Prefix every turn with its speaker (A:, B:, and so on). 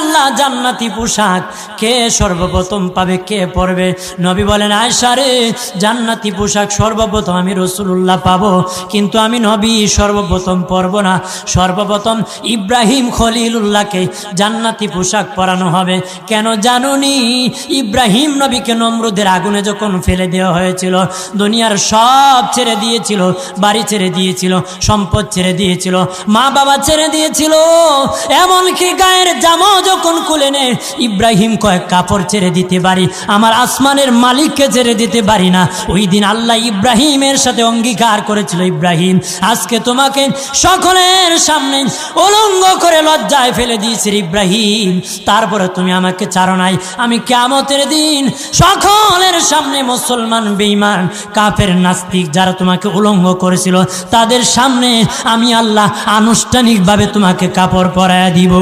A: আল্লাহ জান্নাতি পোশাক কে সর্বপ্রথম পাবে, কে পরবে? নবী বলেন, আয়েশা রে, জান্নাতি পোশাক সর্বপ্রথম আমি রাসূলুল্লাহ পাবো, কিন্তু আমি নবী সর্বপ্রথম পরব না। সর্বপ্রথম ইব্রাহিম খলিলুল্লাহকে জান্নাতি পোশাক পরানো হবে। কেন জানুনি? ইব্রাহিম নবীকে নমরুদের আগুনে যখন ফেলে দেওয়া হয়েছিল, দুনিয়ার সব ছেড়ে দিয়েছিল, বাড়ি ছেড়ে দিয়েছিল, সম্পদ ছেড়ে দিয়েছিল, মা বাবা ছেড়ে দিয়েছিল, এমনকি গায়ের জামাও যখন খুলে নেয়, ইব্রাহিম কয়েক কাপড় ছেড়ে দিতে পারি, আমার আসমানের মালিককে ছেড়ে দিতে পারি না। ওই দিন আল্লাহ ইব্রাহিমের সাথে অঙ্গীকার করেছিল, ইব্রাহিম আজকে তোমাকে সকলের সামনে উলঙ্গ করে লজ্জায় ফেলে দিয়েছি ইব্রাহিম, তারপরে তুমি আমাকে ছাড়ো নাই। আমি কিয়ামতের দিন সকলের সামনে মুসলমান, বেঈমান, কাফের, নাস্তিক যারা তোমাকে উলঙ্গ করেছিল তাদের সামনে আমি আল্লাহ আনুষ্ঠানিকভাবে তোমাকে কাপড় পরায়া দিব।